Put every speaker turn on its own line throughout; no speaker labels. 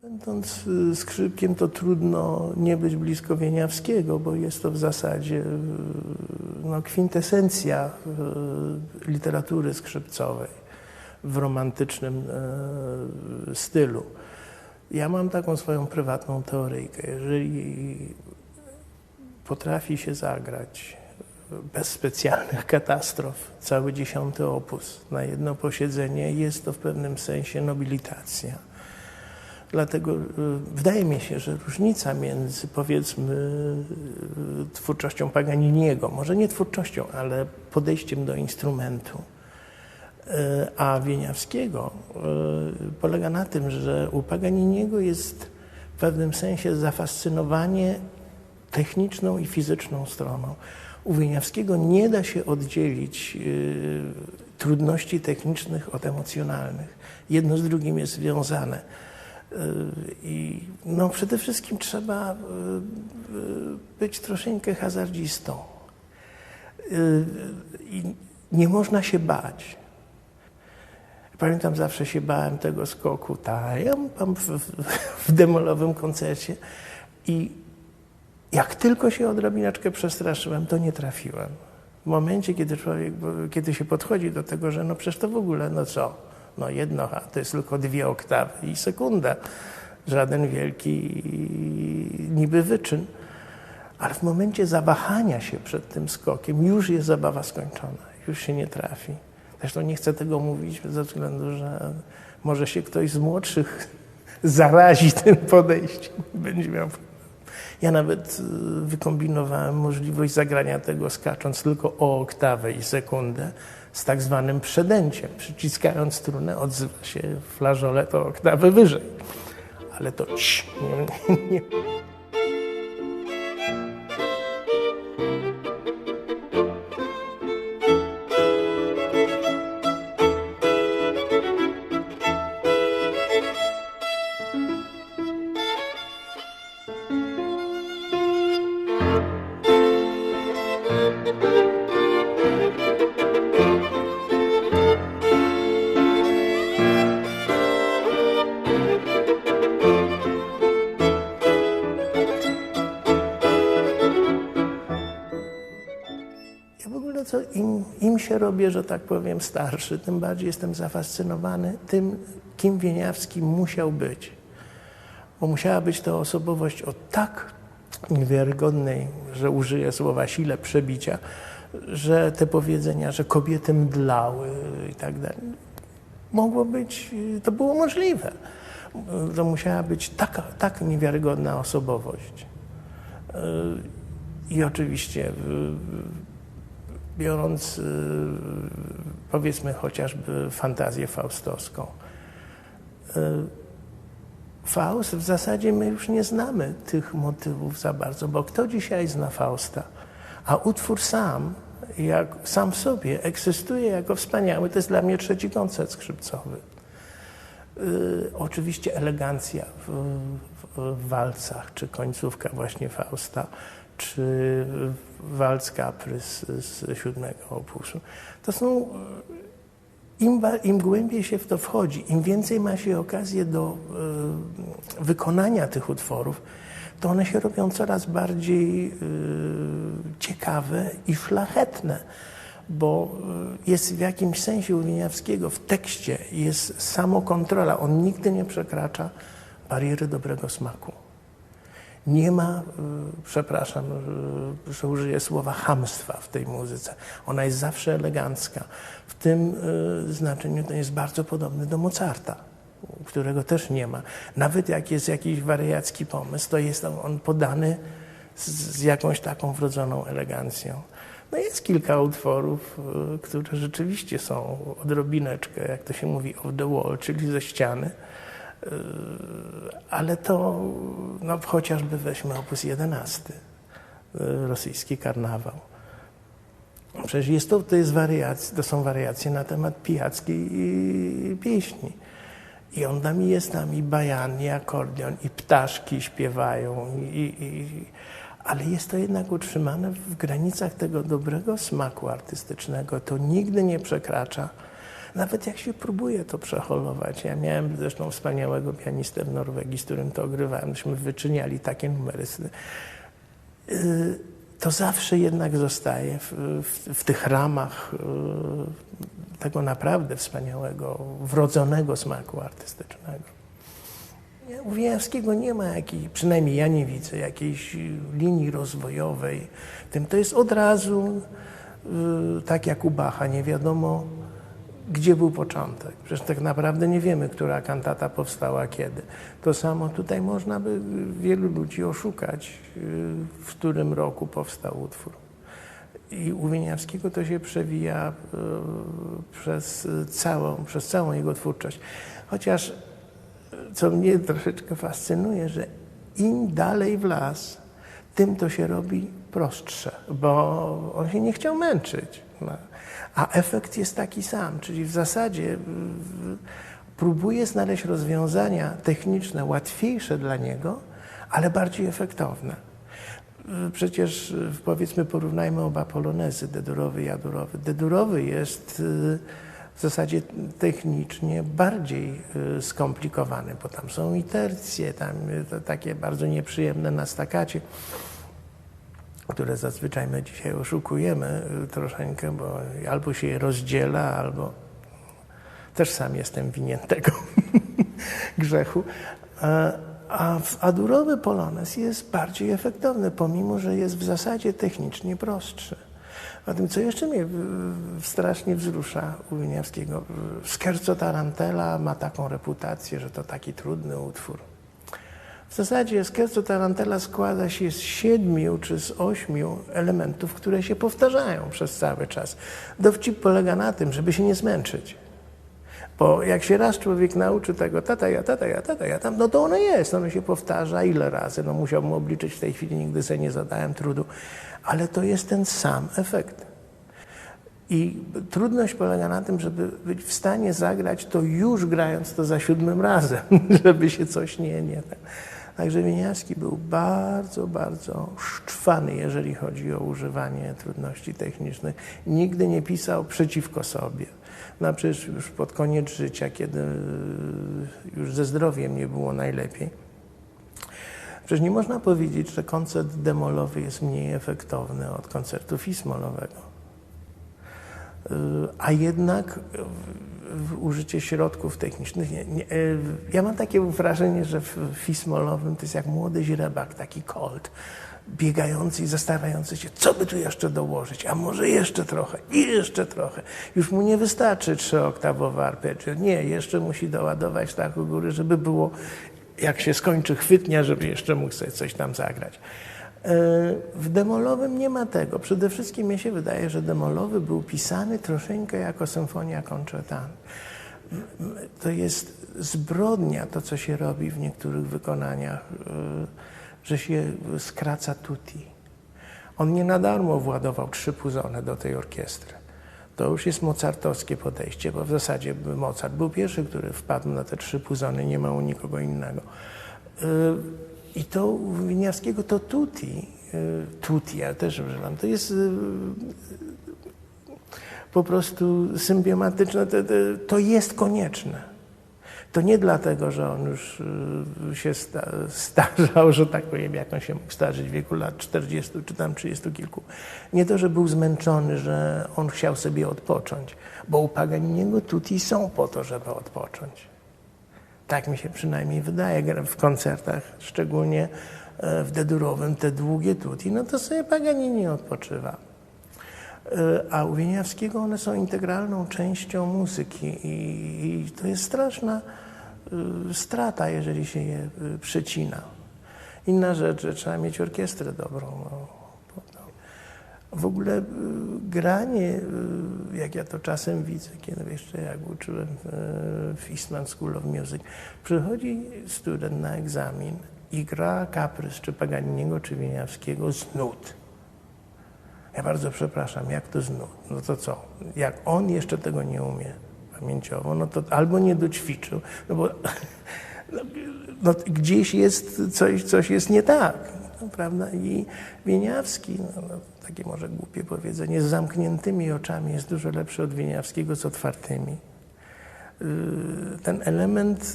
Będąc skrzypkiem, to trudno nie być blisko Wieniawskiego, bo jest to w zasadzie kwintesencja literatury skrzypcowej w romantycznym stylu. Ja mam taką swoją prywatną teoryjkę. Jeżeli potrafi się zagrać bez specjalnych katastrof cały 10. opus na jedno posiedzenie, jest to w pewnym sensie nobilitacja. Dlatego wydaje mi się, że różnica między, powiedzmy, twórczością Paganiniego, może nie twórczością, ale podejściem do instrumentu, a Wieniawskiego polega na tym, że u Paganiniego jest w pewnym sensie zafascynowanie techniczną i fizyczną stroną. U Wieniawskiego nie da się oddzielić trudności technicznych od emocjonalnych. Jedno z drugim jest związane. I przede wszystkim trzeba być troszeczkę hazardzistą. I nie można się bać. Pamiętam, zawsze się bałem tego skoku w demolowym koncercie i jak tylko się odrobineczkę przestraszyłem, to nie trafiłem. W momencie, kiedy się podchodzi do tego, że przecież to w ogóle, to jest tylko 2 oktawy i sekunda. Żaden wielki niby wyczyn. Ale w momencie zawahania się przed tym skokiem już jest zabawa skończona. Już się nie trafi. Zresztą nie chcę tego mówić ze względu, że może się ktoś z młodszych zarazi tym podejściem i będzie miał problem. Ja nawet wykombinowałem możliwość zagrania tego skacząc tylko o oktawę i sekundę z tak zwanym przedęciem. Przyciskając strunę, odzywa się flażolet o oktawę wyżej. Ale to nie. Im się robię, że tak powiem, starszy, tym bardziej jestem zafascynowany tym, kim Wieniawski musiał być. Bo musiała być to osobowość o tak niewiarygodnej, że użyję słowa sile przebicia, że te powiedzenia, że kobiety mdlały i tak dalej, to było możliwe. To musiała być tak niewiarygodna osobowość. I oczywiście biorąc, powiedzmy, chociażby fantazję faustowską. Faust, w zasadzie my już nie znamy tych motywów za bardzo, bo kto dzisiaj zna Fausta? A utwór sam w sobie egzystuje jako wspaniały. To jest dla mnie 3. koncert skrzypcowy. Oczywiście elegancja w walcach, czy końcówka właśnie Fausta, czy walc kaprys z 7. opusu. To są, im głębiej się w to wchodzi, im więcej ma się okazję do wykonania tych utworów, to one się robią coraz bardziej ciekawe i szlachetne, bo jest w jakimś sensie u Wieniawskiego w tekście jest samokontrola. On nigdy nie przekracza bariery dobrego smaku. Nie ma, przepraszam, że użyję słowa chamstwa w tej muzyce. Ona jest zawsze elegancka. W tym znaczeniu to jest bardzo podobny do Mozarta, którego też nie ma. Nawet jak jest jakiś wariacki pomysł, to jest on podany z jakąś taką wrodzoną elegancją. Jest kilka utworów, które rzeczywiście są odrobineczkę, jak to się mówi, off the wall, czyli ze ściany. Ale to, chociażby weźmy opus 11, rosyjski karnawał. Przecież to są wariacje na temat pijackiej pieśni. I jest tam i bajan, i akordeon, i ptaszki śpiewają, ale jest to jednak utrzymane w granicach tego dobrego smaku artystycznego. To nigdy nie przekracza Nawet jak się próbuje to przeholować. Ja miałem zresztą wspaniałego pianistę w Norwegii, z którym to ogrywałem. Myśmy wyczyniali takie numery. To zawsze jednak zostaje w tych ramach tego naprawdę wspaniałego, wrodzonego smaku artystycznego. U Wieniawskiego nie ma jakiejś, przynajmniej ja nie widzę, jakiejś linii rozwojowej. To jest od razu, tak jak u Bacha, nie wiadomo, gdzie był początek. Przecież tak naprawdę nie wiemy, która kantata powstała kiedy. To samo tutaj można by wielu ludzi oszukać, w którym roku powstał utwór. I u Wieniawskiego to się przewija przez całą jego twórczość. Chociaż, co mnie troszeczkę fascynuje, że im dalej w las, tym to się robi prostsze, bo on się nie chciał męczyć. A efekt jest taki sam, czyli w zasadzie próbuje znaleźć rozwiązania techniczne łatwiejsze dla niego, ale bardziej efektowne. Przecież powiedzmy porównajmy oba polonezy, D-durowy i A-durowy. D-durowy jest w zasadzie technicznie bardziej skomplikowany, bo tam są i tercje, tam takie bardzo nieprzyjemne na staccacie, które zazwyczaj my dzisiaj oszukujemy troszeczkę, bo albo się je rozdziela, albo też sam jestem winien tego grzechu. A A-durowy polonez jest bardziej efektowny, pomimo że jest w zasadzie technicznie prostszy. A tym, co jeszcze mnie strasznie wzrusza u Wieniawskiego, Scherzo Tarantella ma taką reputację, że to taki trudny utwór. W zasadzie Scherzo Tarantella składa się z 7 czy z 8 elementów, które się powtarzają przez cały czas. Dowcip polega na tym, żeby się nie zmęczyć. Bo jak się raz człowiek nauczy tego tata ja tam, no to ono jest, ono się powtarza ile razy. No musiałbym obliczyć w tej chwili, nigdy sobie nie zadałem trudu. Ale to jest ten sam efekt. I trudność polega na tym, żeby być w stanie zagrać to już grając to za 7 razem, żeby się coś nie. Także Wieniawski był bardzo, bardzo szczwany, jeżeli chodzi o używanie trudności technicznych. Nigdy nie pisał przeciwko sobie. No przecież już pod koniec życia, kiedy już ze zdrowiem nie było najlepiej. Przecież nie można powiedzieć, że koncert demolowy jest mniej efektowny od koncertu fismolowego. A jednak użycie środków technicznych. Ja mam takie wrażenie, że w fismolowym to jest jak młody źrebak, taki kolt, biegający i zastanawiający się, co by tu jeszcze dołożyć, a może jeszcze trochę i jeszcze trochę. Już mu nie wystarczy 3-oktawowe arpeggio. Nie, jeszcze musi doładować tak u góry, żeby było, jak się skończy chwytnia, żeby jeszcze mógł sobie coś tam zagrać. W demolowym nie ma tego. Przede wszystkim mi się wydaje, że demolowy był pisany troszeczkę jako symfonia concertana. To jest zbrodnia, to co się robi w niektórych wykonaniach, że się skraca tutti. On nie na darmo władował 3 puzony do tej orkiestry. To już jest mozartowskie podejście, bo w zasadzie Mozart był pierwszy, który wpadł na te 3 puzony, nie ma u nikogo innego. I to u Wieniawskiego to tutti, ja też używam, to jest po prostu symbiomatyczne, to jest konieczne. To nie dlatego, że on już się starzał, że tak powiem, jak on się mógł starzyć w wieku lat 40 czy tam 30 kilku. Nie to, że był zmęczony, że on chciał sobie odpocząć, bo u Paganiniego tutti są po to, żeby odpocząć. Tak mi się przynajmniej wydaje, w koncertach, szczególnie w D-durowym, te długie tutti, no to sobie Paganini odpoczywa. A u Wieniawskiego one są integralną częścią muzyki i to jest straszna strata, jeżeli się je przecina. Inna rzecz, że trzeba mieć orkiestrę dobrą. W ogóle granie, jak ja to czasem widzę, kiedy jeszcze jak uczyłem w Eastman School of Music, przychodzi student na egzamin i gra kaprys czy Paganiniego, czy Wieniawskiego z nut. Ja bardzo przepraszam, jak to z nut? No to co? Jak on jeszcze tego nie umie pamięciowo, no to albo nie doćwiczył, no bo no, gdzieś jest coś jest nie tak, no, prawda? I Wieniawski, no, takie może głupie powiedzenie, z zamkniętymi oczami jest dużo lepszy od Wieniawskiego z otwartymi. ten element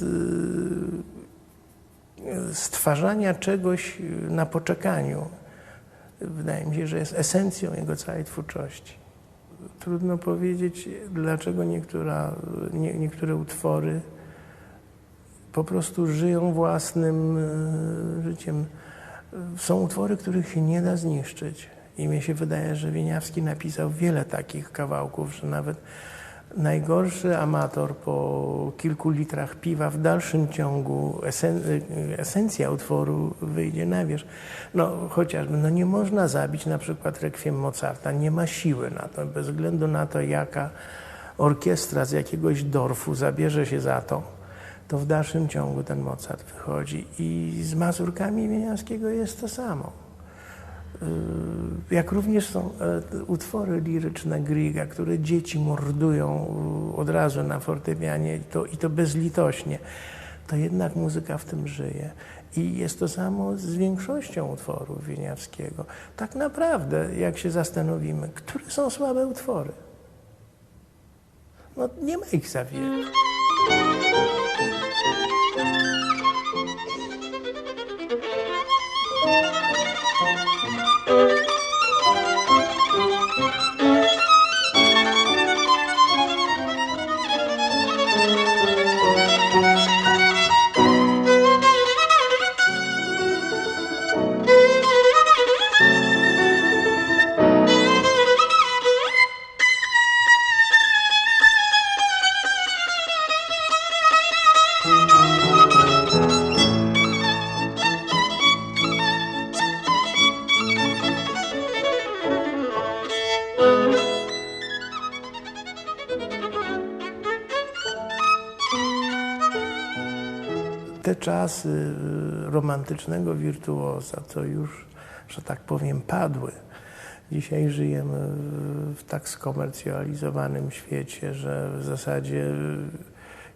stwarzania czegoś na poczekaniu, wydaje mi się, że jest esencją jego całej twórczości. Trudno powiedzieć, dlaczego niektóre utwory po prostu żyją własnym życiem. Są utwory, których się nie da zniszczyć. I mi się wydaje, że Wieniawski napisał wiele takich kawałków, że nawet najgorszy amator po kilku litrach piwa w dalszym ciągu esencja utworu wyjdzie na wierzch. No chociażby, nie można zabić na przykład Rekwiem Mozarta, nie ma siły na to, bez względu na to, jaka orkiestra z jakiegoś Dorfu zabierze się za to, to w dalszym ciągu ten Mozart wychodzi. I z Mazurkami Wieniawskiego jest to samo. Jak również są utwory liryczne Griega, które dzieci mordują od razu na fortepianie i to bezlitośnie, to jednak muzyka w tym żyje. I jest to samo z większością utworów Wieniawskiego. Tak naprawdę, jak się zastanowimy, które są słabe utwory? No nie ma ich za wiele. Te czasy romantycznego wirtuoza to już, że tak powiem, padły. Dzisiaj żyjemy w tak skomercjalizowanym świecie, że w zasadzie,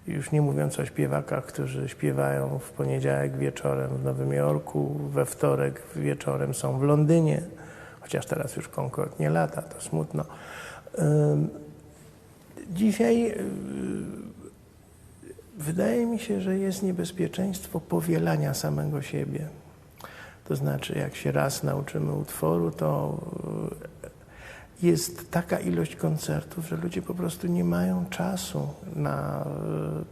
już nie mówiąc o śpiewakach, którzy śpiewają w poniedziałek wieczorem w Nowym Jorku, we wtorek wieczorem są w Londynie, chociaż teraz już Concorde nie lata, to smutno. Dzisiaj wydaje mi się, że jest niebezpieczeństwo powielania samego siebie. To znaczy, jak się raz nauczymy utworu, to jest taka ilość koncertów, że ludzie po prostu nie mają czasu na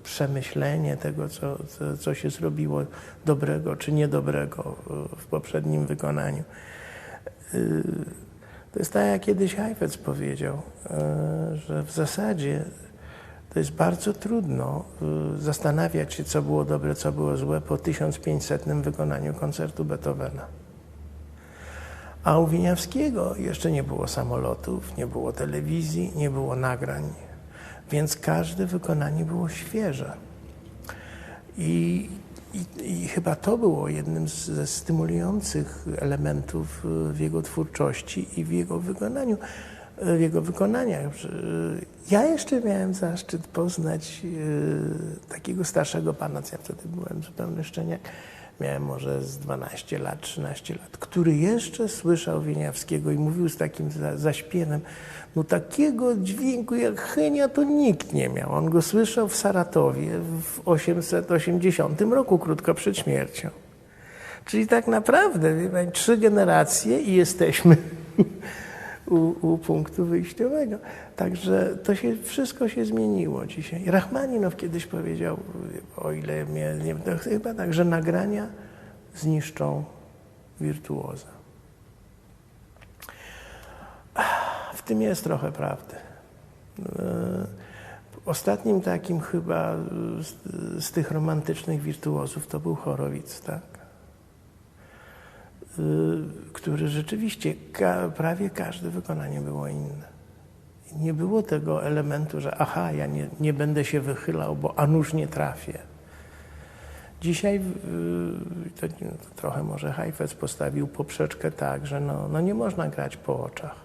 przemyślenie tego, co się zrobiło dobrego czy niedobrego w poprzednim wykonaniu. To jest tak, jak kiedyś Heifetz powiedział, że w zasadzie to jest bardzo trudno zastanawiać się, co było dobre, co było złe po 1500 wykonaniu koncertu Beethovena. A u Wieniawskiego jeszcze nie było samolotów, nie było telewizji, nie było nagrań, więc każde wykonanie było świeże. I chyba to było jednym ze stymulujących elementów w jego twórczości i w jego wykonaniu. W jego wykonaniach. Ja jeszcze miałem zaszczyt poznać takiego starszego pana, ja wtedy byłem zupełnie szczeniak, miałem może z 12 lat, 13 lat, który jeszcze słyszał Wieniawskiego i mówił z takim zaśpiewem, no takiego dźwięku jak Henia to nikt nie miał. On go słyszał w Saratowie w 880 roku, krótko przed śmiercią. Czyli tak naprawdę, 3 generacje i jesteśmy u punktu wyjściowego. Także wszystko się zmieniło dzisiaj. Rachmaninow kiedyś powiedział, o ile mnie nie wiem, to chyba tak, że nagrania zniszczą wirtuoza. W tym jest trochę prawdy. Ostatnim takim chyba z tych romantycznych wirtuozów to był Horowitz, tak? Który rzeczywiście prawie każde wykonanie było inne. Nie było tego elementu, że aha, ja nie będę się wychylał, bo a nuż nie trafię. Dzisiaj to trochę może Heifetz postawił poprzeczkę tak, że no nie można grać po oczach.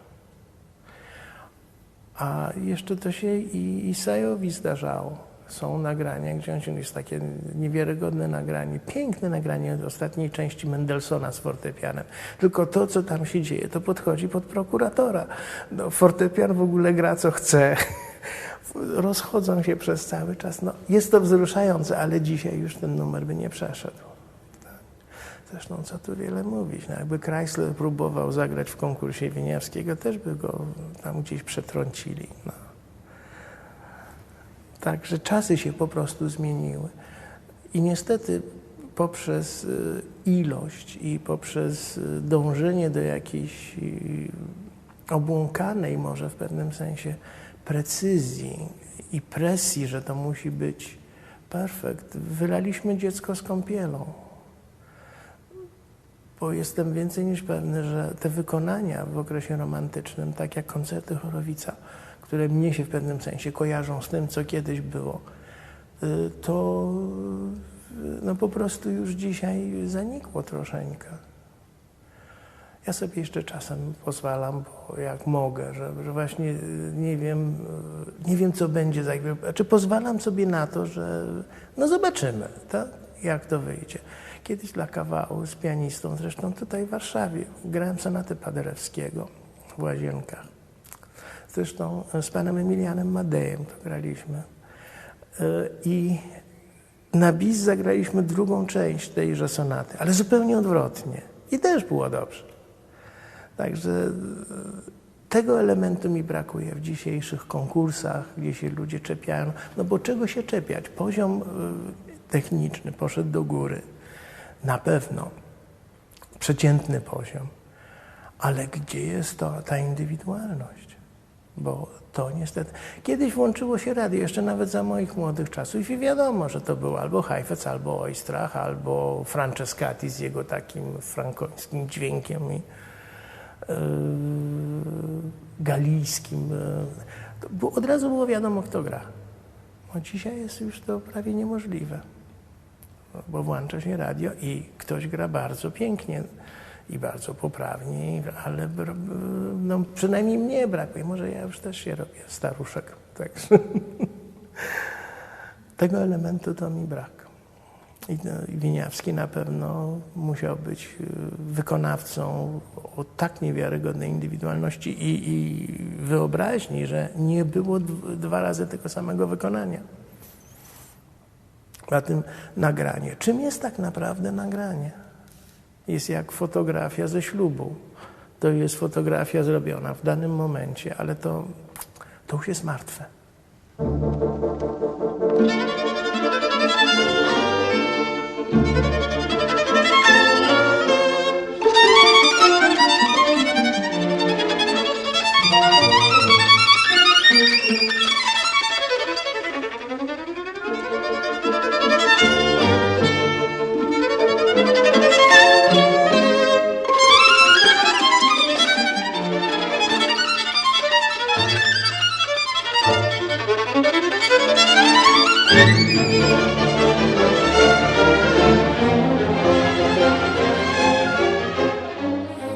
A jeszcze to się i Isaiowi zdarzało. Są nagrania, gdzie jest takie niewiarygodne nagranie, piękne nagranie od ostatniej części Mendelssohna z fortepianem. Tylko to, co tam się dzieje, to podchodzi pod prokuratora. No, fortepian w ogóle gra, co chce. rozchodzą się przez cały czas. No, jest to wzruszające, ale dzisiaj już ten numer by nie przeszedł. Tak. Zresztą co tu wiele mówić, no, jakby Chrysler próbował zagrać w konkursie Wieniawskiego, też by go tam gdzieś przetrącili. No. Także czasy się po prostu zmieniły. I niestety poprzez ilość i poprzez dążenie do jakiejś obłąkanej może w pewnym sensie precyzji i presji, że to musi być perfekt, wylaliśmy dziecko z kąpielą. Bo jestem więcej niż pewny, że te wykonania w okresie romantycznym, tak jak koncerty Chorowica, które mnie się w pewnym sensie kojarzą z tym, co kiedyś było, to no po prostu już dzisiaj zanikło troszeczkę. Ja sobie jeszcze czasem pozwalam, bo jak mogę, że właśnie nie wiem co będzie za chwilę. Znaczy pozwalam sobie na to, że no zobaczymy, tak? Jak to wyjdzie. Kiedyś dla kawału z pianistą, zresztą tutaj w Warszawie, grałem sonatę Paderewskiego w Łazienkach. Zresztą z panem Emilianem Madejem to graliśmy. I na bis zagraliśmy drugą część tejże sonaty, ale zupełnie odwrotnie. I też było dobrze. Także tego elementu mi brakuje w dzisiejszych konkursach, gdzie się ludzie czepiają. No bo czego się czepiać? Poziom techniczny poszedł do góry. Na pewno. Przeciętny poziom. Ale gdzie jest ta indywidualność? Bo to niestety... Kiedyś włączyło się radio, jeszcze nawet za moich młodych czasów i wiadomo, że to był albo Heifetz, albo Oistrach, albo Francescati z jego takim frankońskim dźwiękiem i galijskim. Od razu było wiadomo, kto gra. No dzisiaj jest już to prawie niemożliwe, bo włącza się radio i ktoś gra bardzo pięknie i bardzo poprawnie, ale no, przynajmniej mnie brakuje. Może ja już też się robię staruszek. Także tego elementu to mi brak. I Wieniawski na pewno musiał być wykonawcą o tak niewiarygodnej indywidualności i wyobraźni, że nie było dwa razy tego samego wykonania. A tym nagranie. Czym jest tak naprawdę nagranie? Jest jak fotografia ze ślubu. To jest fotografia zrobiona w danym momencie, ale to już jest martwe.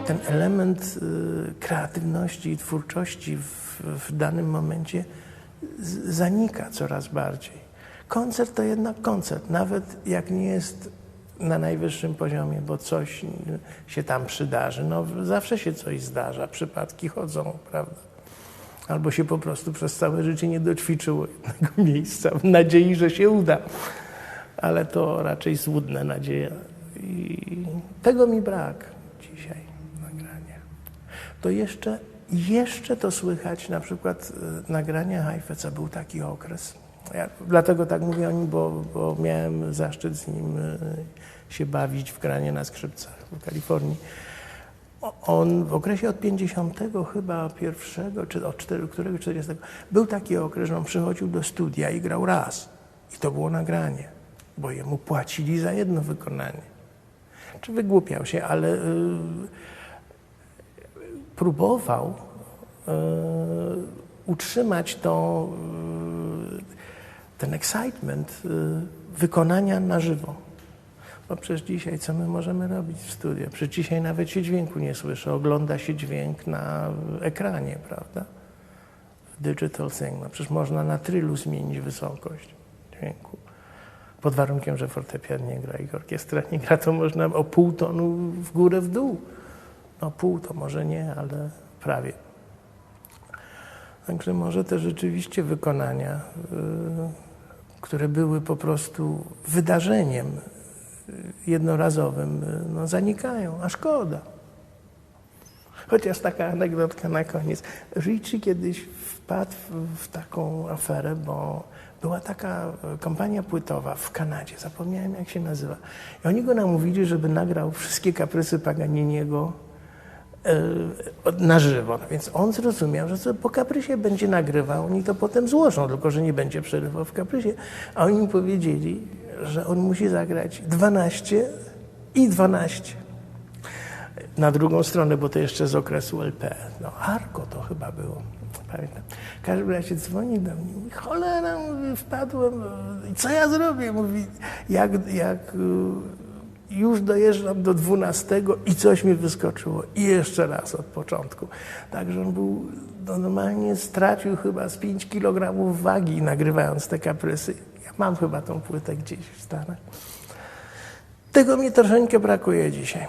Ten element kreatywności i twórczości w danym momencie zanika coraz bardziej. Koncert to jednak koncert, nawet jak nie jest na najwyższym poziomie, bo coś się tam przydarzy. No, zawsze się coś zdarza, przypadki chodzą, prawda? Albo się po prostu przez całe życie nie doćwiczyło jednego miejsca w nadziei, że się uda. Ale to raczej złudne nadzieje. I tego mi brak dzisiaj nagrania. To jeszcze to słychać, na przykład nagrania Heifetza był taki okres. Ja dlatego tak mówię o nim, bo miałem zaszczyt z nim się bawić w granie na skrzypcach w Kalifornii. On w okresie od 50 chyba pierwszego, czy od którego 40, był taki okres, że on przychodził do studia i grał raz. I to było nagranie, bo jemu płacili za jedno wykonanie. Czy wygłupiał się, ale próbował utrzymać ten excitement wykonania na żywo. Bo przecież dzisiaj co my możemy robić w studiu? Przecież dzisiaj nawet się dźwięku nie słyszy, ogląda się dźwięk na ekranie, prawda? W digital thing. No przecież można na trylu zmienić wysokość dźwięku. Pod warunkiem, że fortepian nie gra i orkiestra nie gra, to można o pół tonu w górę, w dół. No pół to może nie, ale prawie. Także może te rzeczywiście wykonania, które były po prostu wydarzeniem jednorazowym, no, zanikają, a szkoda. Chociaż taka anegdotka na koniec. Ricci kiedyś wpadł w taką aferę, bo była taka kompania płytowa w Kanadzie, zapomniałem jak się nazywa. I oni go namówili, żeby nagrał wszystkie kaprysy Paganiniego na żywo. No więc on zrozumiał, że po kaprysie będzie nagrywał, oni to potem złożą, tylko że nie będzie przerywał w kaprysie. A oni mu powiedzieli, że on musi zagrać 12 i 12. Na drugą stronę, bo to jeszcze z okresu LP. No Arco to chyba było, pamiętam. W każdym razie dzwoni do mnie, mówi, cholera, mówi, wpadłem, co ja zrobię? Mówi, jak już dojeżdżam do 12 i coś mi wyskoczyło. I jeszcze raz od początku. Także on był, normalnie stracił chyba z 5 kg wagi nagrywając te kaprysy. Ja mam chyba tą płytę gdzieś w Stanach. Tego mi troszeczkę brakuje dzisiaj.